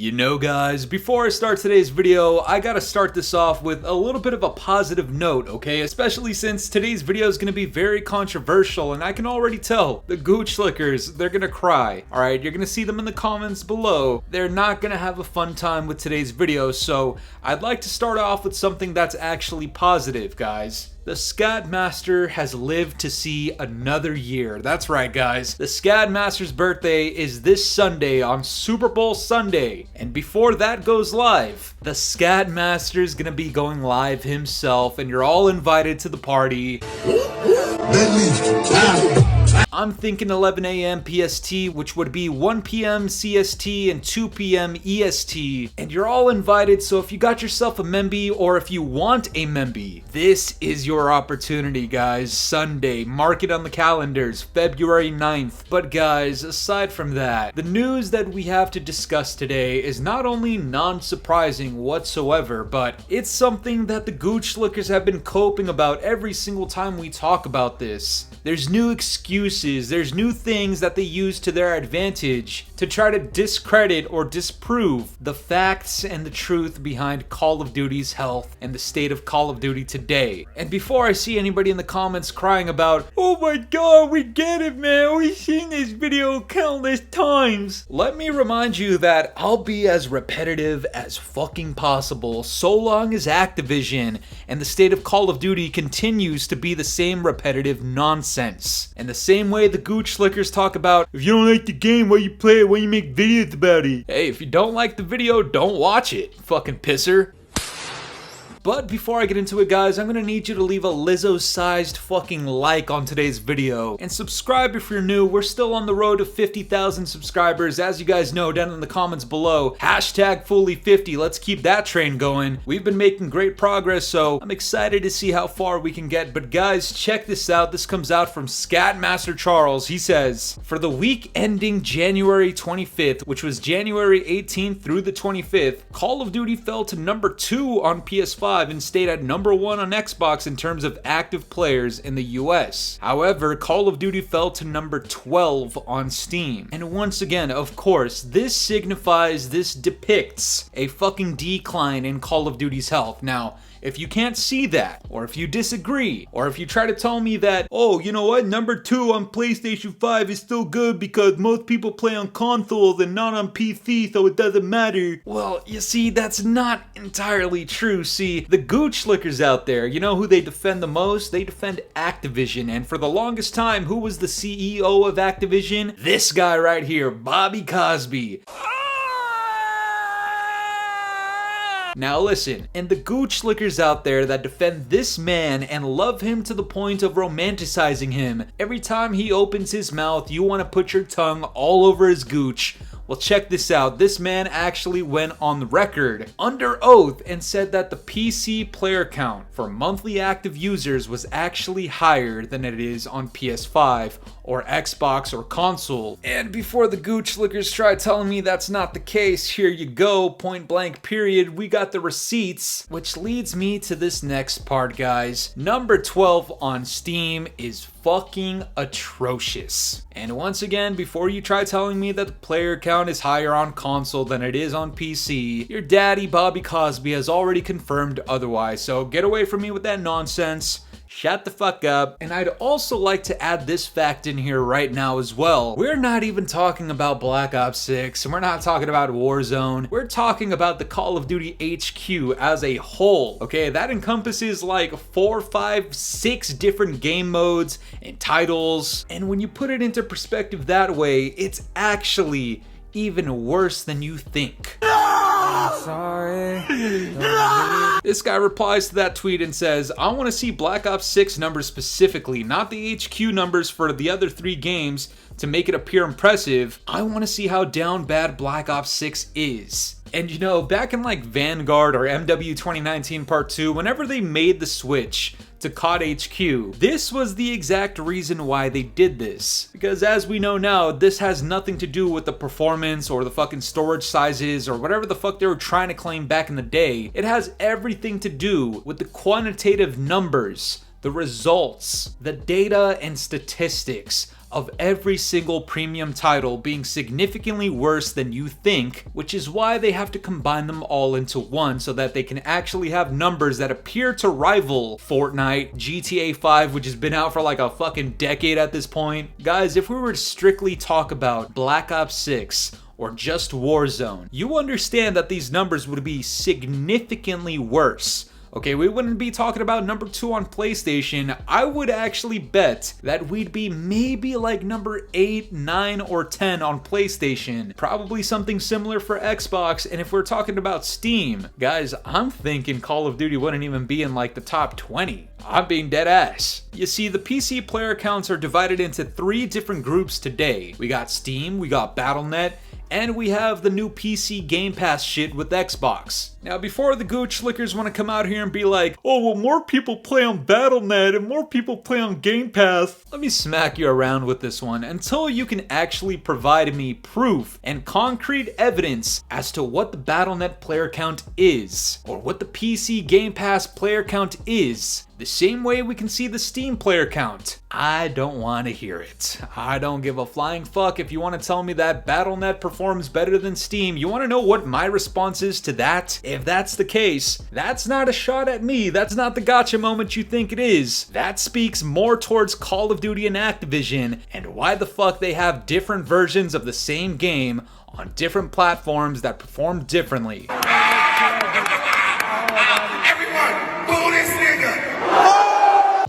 You know guys, before I start today's video, I gotta start this off with a little bit of a positive note, okay? Especially since today's video is gonna be very controversial and I can already tell the gooch lickers, they're gonna cry. Alright, you're gonna see them in the comments below. They're not gonna have a fun time with today's video, so I'd like to start off with something that's actually positive, guys. The SCAD Master has lived to see another year. That's right, guys. The SCAD Master's birthday is this Sunday on Super Bowl Sunday. And before that goes live, the SCAD Master's gonna be going live himself, and you're all invited to the party. I'm thinking 11 a.m. PST, which would be 1 p.m. CST and 2 p.m. EST. And you're all invited, so if you got yourself a memby or if you want a memby, this is your opportunity, guys. Sunday, mark it on the calendars, February 9th. But guys, aside from that, the news that we have to discuss today is not only non-surprising whatsoever, but it's something that the gooch lickers have been coping about every single time we talk about this. There's new excuses, there's new things that they use to their advantage to try to discredit or disprove the facts and the truth behind Call of Duty's health and the state of Call of Duty today. And before I see anybody in the comments crying about, "Oh my god, we get it, man, we've seen this video countless times," let me remind you that I'll be as repetitive as fucking possible so long as Activision and the state of Call of Duty continues to be the same repetitive nonsense. And the same way the gooch lickers talk about, if you don't like the game, why you play it, why you make videos about it? Hey, if you don't like the video, don't watch it, fucking pisser. But before I get into it, guys, I'm gonna need you to leave a Lizzo-sized fucking like on today's video. And subscribe if you're new. We're still on the road to 50,000 subscribers. As you guys know, down in the comments below, hashtag Fooly50. Let's keep that train going. We've been making great progress, so I'm excited to see how far we can get. But guys, check this out. This comes out from Scat Master Charles. He says, for the week ending January 25th, which was January 18th through the 25th, Call of Duty fell to number 2 on PS5 and stayed at number 1 on Xbox in terms of active players in the US. However, Call of Duty fell to number 12 on Steam. And once again, of course, this depicts a fucking decline in Call of Duty's health. Now, if you can't see that, or if you disagree, or if you try to tell me that, oh, you know what, number 2 on PlayStation 5 is still good because most people play on consoles and not on PC, so it doesn't matter. Well, you see, that's not entirely true. See, the gooch lickers out there, you know who they defend the most? They defend Activision, and for the longest time, who was the CEO of Activision? This guy right here, Bobby Cosby. Now listen, and the gooch lickers out there that defend this man and love him to the point of romanticizing him, every time he opens his mouth, you want to put your tongue all over his gooch. Well, check this out. This man actually went on the record under oath and said that the PC player count for monthly active users was actually higher than it is on PS5 or Xbox or console. And before the gooch lickers try telling me that's not the case, here you go, point blank period, we got the receipts, which leads me to this next part, guys. Number 12 on Steam is fucking atrocious. And once again, before you try telling me that the player count is higher on console than it is on PC, your daddy Bobby Cosby has already confirmed otherwise, so get away from me with that nonsense. Shut the fuck up. And I'd also like to add this fact in here right now as well. We're not even talking about Black Ops 6, and we're not talking about Warzone. We're talking about the Call of Duty HQ as a whole, okay? That encompasses like 4, 5, 6 different game modes and titles. And when you put it into perspective that way, it's actually even worse than you think. I'm sorry. This guy replies to that tweet and says, I want to see Black Ops 6 numbers specifically, not the HQ numbers for the other 3 games to make it appear impressive. I want to see how down bad Black Ops 6 is. And you know, back in like Vanguard or MW 2019 Part 2, whenever they made the switch to COD HQ, this was the exact reason why they did this. Because as we know now, this has nothing to do with the performance or the fucking storage sizes or whatever the fuck they were trying to claim back in the day. It has everything to do with the quantitative numbers, the results, the data and statistics of every single premium title being significantly worse than you think, which is why they have to combine them all into one so that they can actually have numbers that appear to rival Fortnite, GTA 5, which has been out for like a fucking decade at this point. Guys, if we were to strictly talk about Black Ops 6 or just Warzone, you understand that these numbers would be significantly worse. Okay, we wouldn't be talking about number 2 on PlayStation. I would actually bet that we'd be maybe like number 8, 9, or 10 on PlayStation. Probably something similar for Xbox, and if we're talking about Steam, guys, I'm thinking Call of Duty wouldn't even be in like the top 20. I'm being dead ass. You see, the PC player counts are divided into 3 different groups today. We got Steam, we got Battle.net, and we have the new PC Game Pass shit with Xbox. Now, before the gooch slickers want to come out here and be like, oh, well, more people play on Battle.net and more people play on Game Pass, let me smack you around with this one until you can actually provide me proof and concrete evidence as to what the Battle.net player count is, or what the PC Game Pass player count is. The same way we can see the Steam player count. I don't want to hear it. I don't give a flying fuck if you want to tell me that Battle.net performs better than Steam. You want to know what my response is to that? If that's the case, that's not a shot at me. That's not the gotcha moment you think it is. That speaks more towards Call of Duty and Activision and why the fuck they have different versions of the same game on different platforms that perform differently.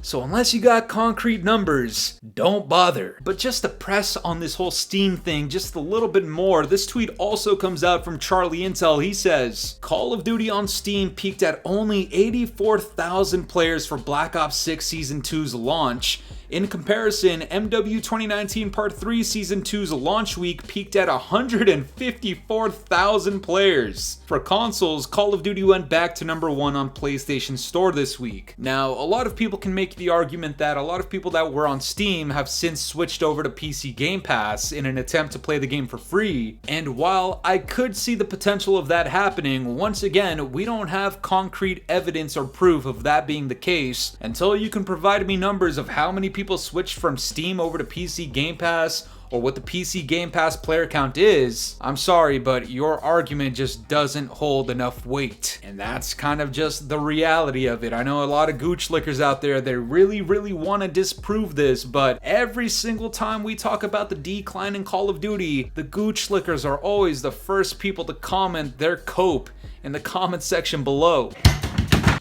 So unless you got concrete numbers, don't bother. But just to press on this whole Steam thing just a little bit more, this tweet also comes out from Charlie Intel. He says, Call of Duty on Steam peaked at only 84,000 players for Black Ops 6 Season 2's launch. In comparison, MW 2019 Part 3 Season 2's launch week peaked at 154,000 players. For consoles, Call of Duty went back to number 1 on PlayStation Store this week. Now, a lot of people can make the argument that a lot of people that were on Steam have since switched over to PC Game Pass in an attempt to play the game for free. And while I could see the potential of that happening, once again, we don't have concrete evidence or proof of that being the case until you can provide me numbers of how many people switched from Steam over to PC Game Pass or what the PC Game Pass player count is. I'm sorry, but your argument just doesn't hold enough weight. And that's kind of just the reality of it. I know a lot of gooch lickers out there that really want to disprove this, but every single time we talk about the decline in Call of Duty, the gooch lickers are always the first people to comment their cope in the comment section below.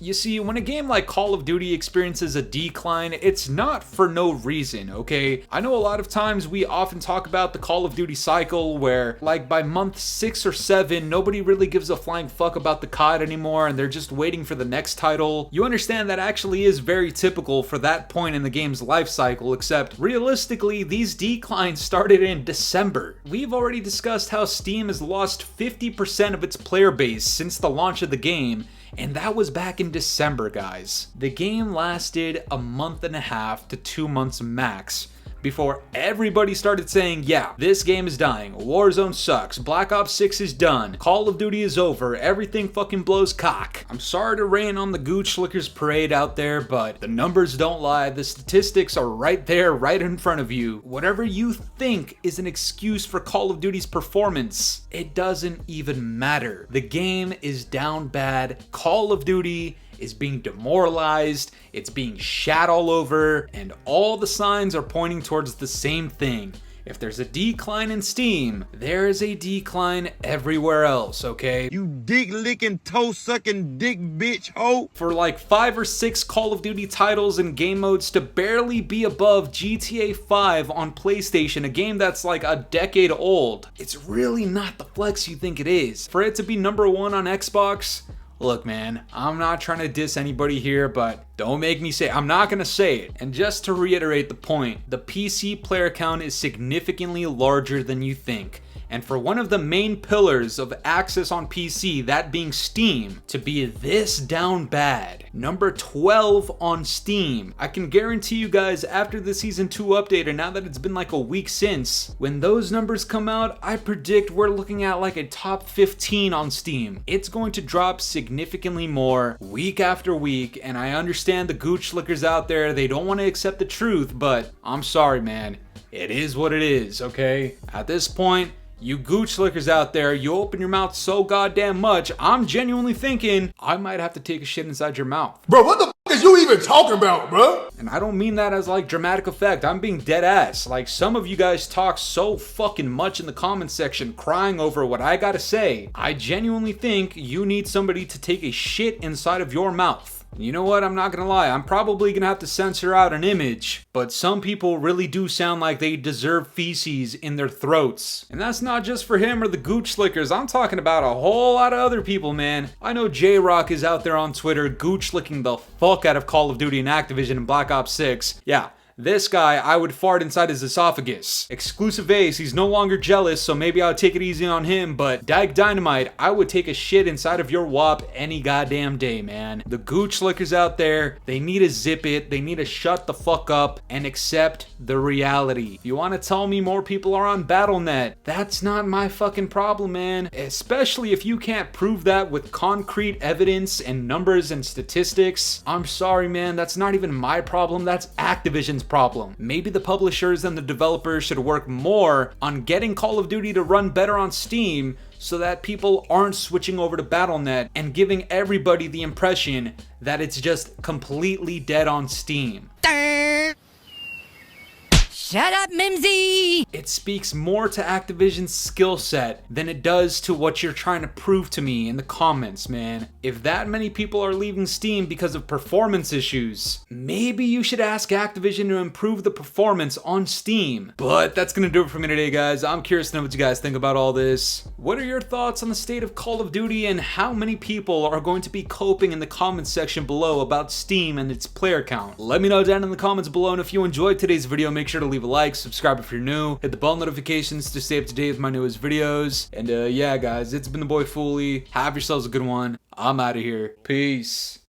You see, when a game like Call of Duty experiences a decline, it's not for no reason, okay? I know a lot of times we often talk about the Call of Duty cycle where, like, by month 6 or 7, nobody really gives a flying fuck about the COD anymore and they're just waiting for the next title. You understand that actually is very typical for that point in the game's life cycle, except realistically, these declines started in December. We've already discussed how Steam has lost 50% of its player base since the launch of the game, and that was back in December, guys. The game lasted a month and a half to 2 months max before everybody started saying, yeah, this game is dying, Warzone sucks, Black Ops 6 is done, Call of Duty is over, everything fucking blows cock. I'm sorry to rain on the gooch lickers parade out there, but the numbers don't lie, the statistics are right there, right in front of you. Whatever you think is an excuse for Call of Duty's performance, it doesn't even matter. The game is down bad, Call of Duty is being demoralized, it's being shat all over, and all the signs are pointing towards the same thing. If there's a decline in Steam, there is a decline everywhere else, okay? You dick-licking, toe-sucking, dick bitch hoe. For like 5 or 6 Call of Duty titles and game modes to barely be above GTA 5 on PlayStation, a game that's like a decade old, it's really not the flex you think it is. For it to be number 1 on Xbox, look, man, I'm not trying to diss anybody here, but don't make me say it. I'm not gonna say it. And just to reiterate the point, the PC player count is significantly larger than you think. And for one of the main pillars of access on PC, that being Steam, to be this down bad, number 12 on Steam, I can guarantee you guys after the Season 2 update, and now that it's been like a week since, when those numbers come out, I predict we're looking at like a top 15 on Steam. It's going to drop significantly more week after week, and I understand the gooch lickers out there, they don't want to accept the truth, but I'm sorry, man. it is what it is, okay? At this point, you gooch slickers out there, you open your mouth so goddamn much, I'm genuinely thinking I might have to take a shit inside your mouth. Bro, what the f is you even talking about, bro? And I don't mean that as like dramatic effect, I'm being dead ass. Like, some of you guys talk so fucking much in the comment section crying over what I gotta say. I genuinely think you need somebody to take a shit inside of your mouth. You know what, I'm not gonna lie, I'm probably gonna have to censor out an image, but some people really do sound like they deserve feces in their throats. And that's not just for him or the gooch slickers, I'm talking about a whole lot of other people, man. I know J-Rock is out there on Twitter gooch licking the fuck out of Call of Duty and Activision and Black Ops 6. Yeah. This guy, I would fart inside his esophagus. Exclusive Ace, he's no longer jealous, so maybe I'll take it easy on him, but Dyke Dynamite, I would take a shit inside of your wop any goddamn day, man. The gooch slickers out there, they need to zip it, they need to shut the fuck up and accept the reality. If you want to tell me more people are on BattleNet, that's not my fucking problem, man. Especially if you can't prove that with concrete evidence and numbers and statistics. I'm sorry, man, that's not even my problem, that's Activision's problem. Maybe the publishers and the developers should work more on getting Call of Duty to run better on Steam so that people aren't switching over to BattleNet and giving everybody the impression that it's just completely dead on Steam. Shut up, Mimsy! It speaks more to Activision's skill set than it does to what you're trying to prove to me in the comments, man. If that many people are leaving Steam because of performance issues, maybe you should ask Activision to improve the performance on Steam. But that's gonna do it for me today, guys. I'm curious to know what you guys think about all this. What are your thoughts on the state of Call of Duty and how many people are going to be coping in the comments section below about Steam and its player count? Let me know down in the comments below, and if you enjoyed today's video, make sure to leave a like, subscribe if you're new, hit the bell notifications to stay up to date with my newest videos. And yeah, guys, it's been the boy Fooly. Have yourselves a good one. I'm out of here. Peace.